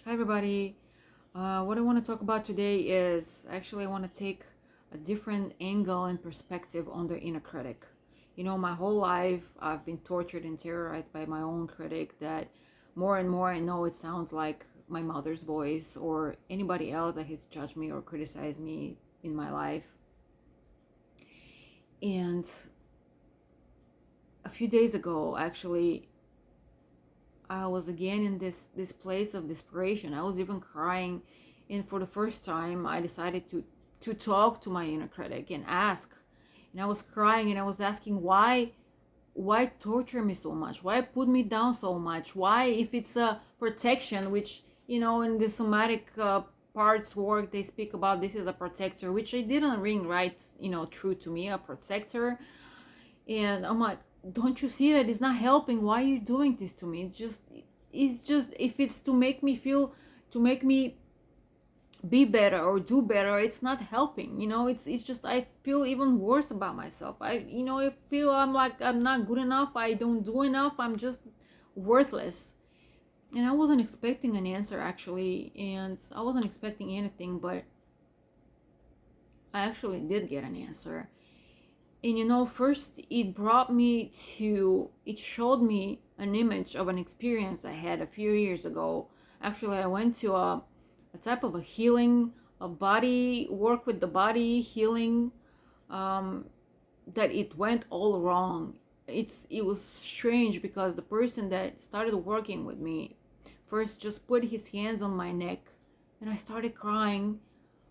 Hi everybody. What I want to talk about today is actually I want to take a different angle and perspective on the inner critic. You know, my whole life I've been tortured and terrorized by my own critic that more and more I know it sounds like my mother's voice or anybody else that has judged me or criticized me in my life. And a few days ago, actually, I was again in this place of desperation. I was even crying, and for the first time, I decided to talk to my inner critic and ask. And I was crying and I was asking why torture me so much? Why put me down so much? Why, if it's a protection, which in the somatic parts work they speak about this is a protector, which I didn't ring right, true to me, a protector. And I'm like, don't you see that it's not helping? Why are you doing this to me? It's just if it's to make me feel, to make me be better or do better, it's not helping. It's just I feel even worse about myself. I feel I'm like I'm not good enough, I don't do enough, I'm just worthless. And I wasn't expecting an answer actually, and I wasn't expecting anything, but I actually did get an answer. And first it showed me an image of an experience I had a few years ago. Actually, I went to a type of a healing, a body work with the body healing, um, that it went all wrong. It was strange because the person that started working with me first just put his hands on my neck, and I started crying.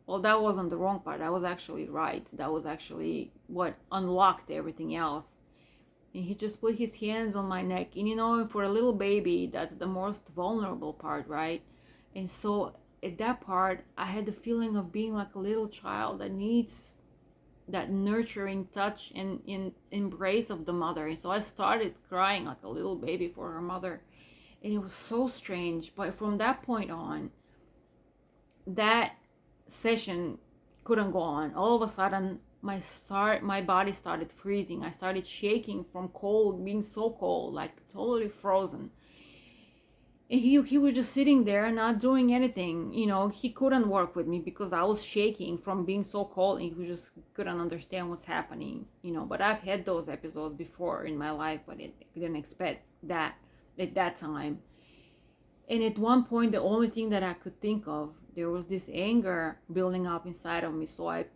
Well, that wasn't the wrong part. That was actually right. That was actually what unlocked everything else. And he just put his hands on my neck. And for a little baby, that's the most vulnerable part, right? And so at that part, I had the feeling of being like a little child that needs that nurturing touch and embrace of the mother. And so I started crying like a little baby for her mother. And it was so strange. But from that point on, that session couldn't go on. All of a sudden, my body started freezing. I started shaking from cold, being so cold, like totally frozen. And he was just sitting there, not doing anything. He couldn't work with me because I was shaking from being so cold, and he just couldn't understand what's happening. But I've had those episodes before in my life, but I didn't expect that at that time. And at one point, the only thing that I could think of, there was this anger building up inside of me. So I,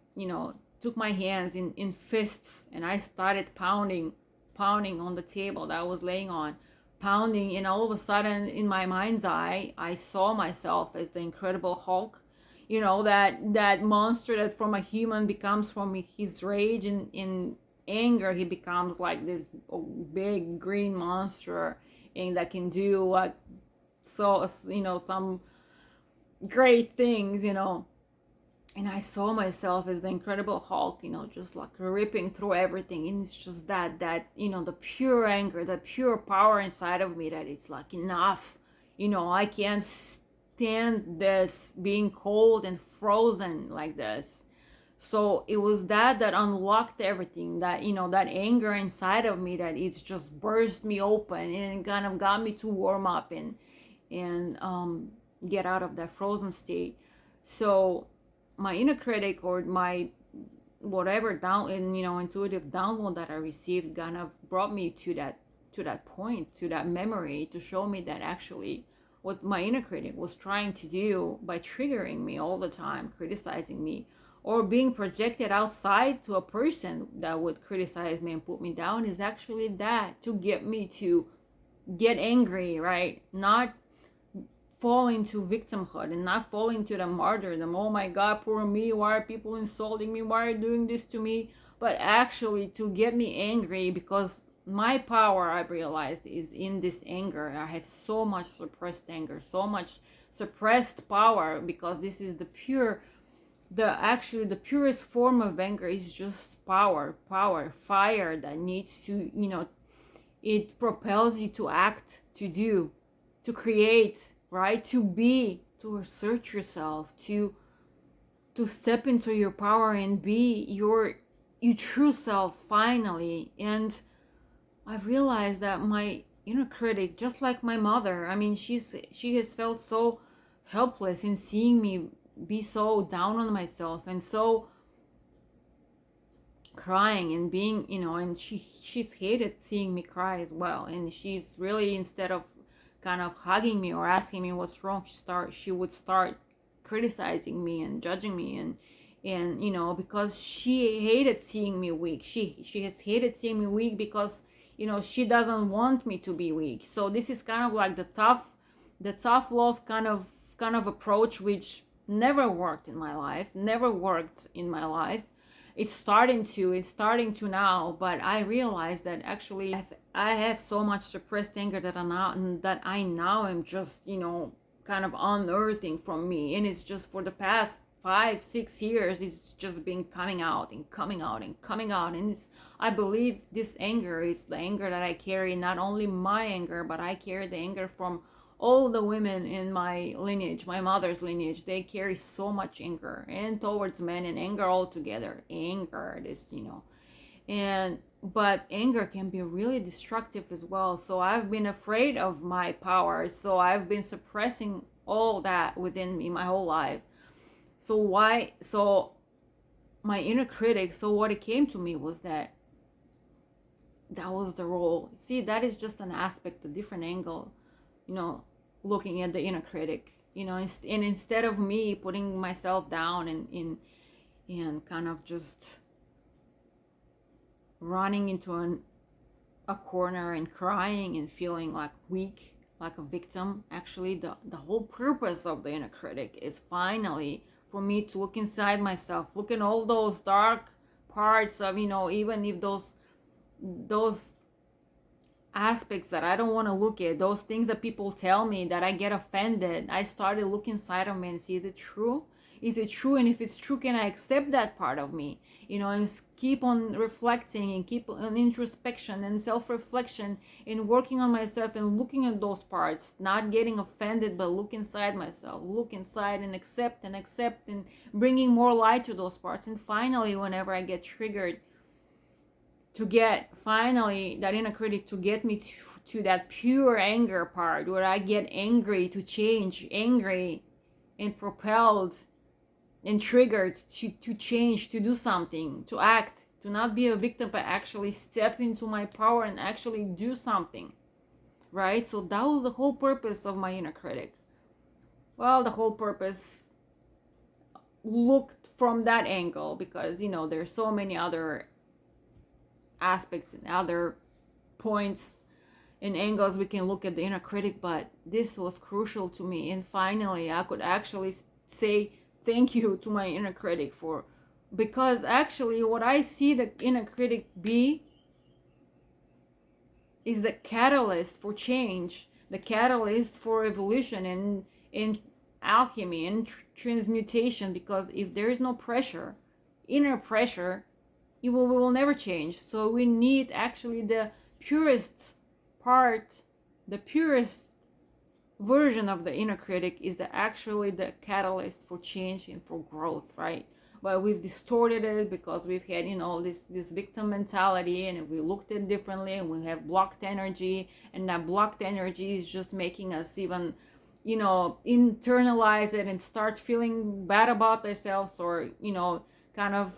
took my hands in fists, and I started pounding on the table that I was laying on, pounding. And all of a sudden, in my mind's eye, I saw myself as the Incredible Hulk. That monster that from a human becomes, from his rage and in anger, he becomes like this big green monster, and that can do like so some great things. And I saw myself as the Incredible Hulk, just like ripping through everything. And it's just that the pure anger, the pure power inside of me, that it's like enough. I can't stand this being cold and frozen like this. So it was that unlocked everything, that anger inside of me, that it's just burst me open and kind of got me to warm up and get out of that frozen state. So my inner critic, or my whatever intuitive download that I received, kind of brought me to that point, to that memory, to show me that actually what my inner critic was trying to do by triggering me all the time, criticizing me, or being projected outside to a person that would criticize me and put me down, is actually that to get me to get angry, right? Not fall into victimhood and not fall into the martyrdom. Oh my God, poor me. Why are people insulting me? Why are you doing this to me? But actually to get me angry, because my power, I've realized, is in this anger. I have so much suppressed anger, so much suppressed power, because this is the purest form of anger is just power, fire that needs to, it propels you to act, to do, to create, right? To be, to assert yourself, to step into your power and be your true self finally. And I've realized that my inner critic, just like my mother, I mean, she has felt so helpless in seeing me be so down on myself and so crying and being, and she's hated seeing me cry as well. And she's really, instead of kind of hugging me or asking me what's wrong, she would start criticizing me and judging me, and because she hated seeing me weak. She has hated seeing me weak because she doesn't want me to be weak. So this is kind of like the tough love kind of approach, which never worked in my life, never worked in my life. It's starting to now, but I realized that actually I have so much suppressed anger that I now am just kind of unearthing from me. And it's just for the past 5-6 years, it's just been coming out and coming out and coming out. And I believe this anger is the anger that I carry, not only my anger, but I carry the anger from all the women in my lineage, my mother's lineage. They carry so much anger, and towards men, and anger altogether. Anger, and but anger can be really destructive as well. So I've been afraid of my power, so I've been suppressing all that within me my whole life. So my inner critic, so what it came to me was that was the role. See, that is just an aspect, a different angle, looking at the inner critic, and instead of me putting myself down and kind of just running into a corner and crying and feeling like weak, like a victim. Actually, the whole purpose of the inner critic is finally for me to look inside myself, look at all those dark parts of, even if those aspects that I don't want to look at, those things that people tell me that I get offended. I started looking inside of me and see, is it true? Is it true? And if it's true, can I accept that part of me? And keep on reflecting and keep on introspection and self-reflection and working on myself and looking at those parts, not getting offended, but look inside myself, look inside and accept and bringing more light to those parts. And finally, whenever I get triggered, to get finally that inner critic to get me to that pure anger part where I get angry to change, angry and propelled and triggered to change, to do something, to act, to not be a victim, but actually step into my power and actually do something, right? So that was the whole purpose of my inner critic. Well, the whole purpose looked from that angle because there's so many other aspects and other points and angles we can look at the inner critic, but this was crucial to me. And finally I could actually say thank you to my inner critic because actually what I see the inner critic be is the catalyst for change, the catalyst for evolution and in alchemy and transmutation. Because if there is no pressure, inner pressure, we will never change. So we need actually the purest part, the purest version of the inner critic is actually the catalyst for change and for growth, right? But we've distorted it because we've had this victim mentality, and we looked at it differently, and we have blocked energy, and that blocked energy is just making us even internalize it and start feeling bad about ourselves, or kind of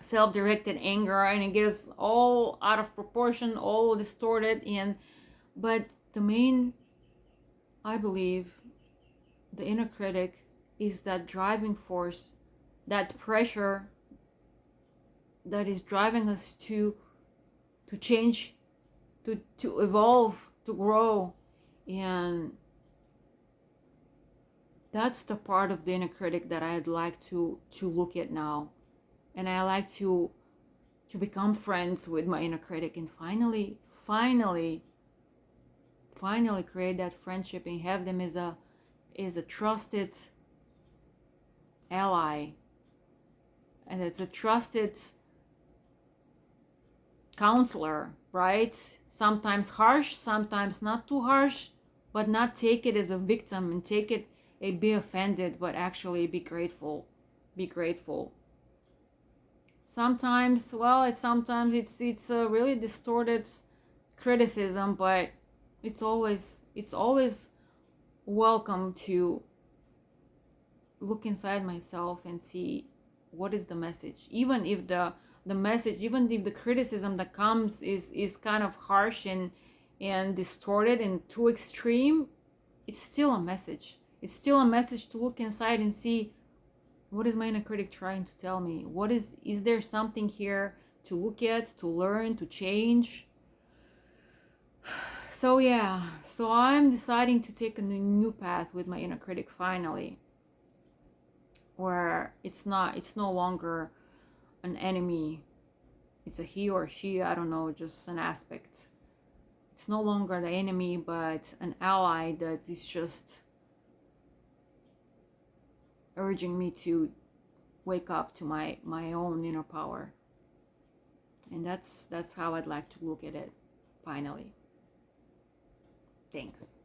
self-directed anger, and it gets all out of proportion, all distorted. But the main, I believe, the inner critic is that driving force, that pressure that is driving us to change, to evolve, to grow. And that's the part of the inner critic that I'd like to look at now. And I like to become friends with my inner critic and finally create that friendship and have them as a trusted ally, and it's a trusted counselor, right? Sometimes harsh, sometimes not too harsh, but not take it as a victim and take it and be offended, but actually be grateful. Sometimes, well, it's a really distorted criticism, but it's always welcome to look inside myself and see what is the message. Even if the message, even if the criticism that comes is kind of harsh and distorted and too extreme, it's still a message. It's still a message to look inside and see, what is my inner critic trying to tell me? What is there something here to look at, to learn, to change? So yeah, so I'm deciding to take a new path with my inner critic finally, where it's no longer an enemy. It's a he or she, I don't know, just an aspect. It's no longer the enemy, but an ally that is just urging me to wake up to my own inner power. And that's how I'd like to look at it finally. Thanks.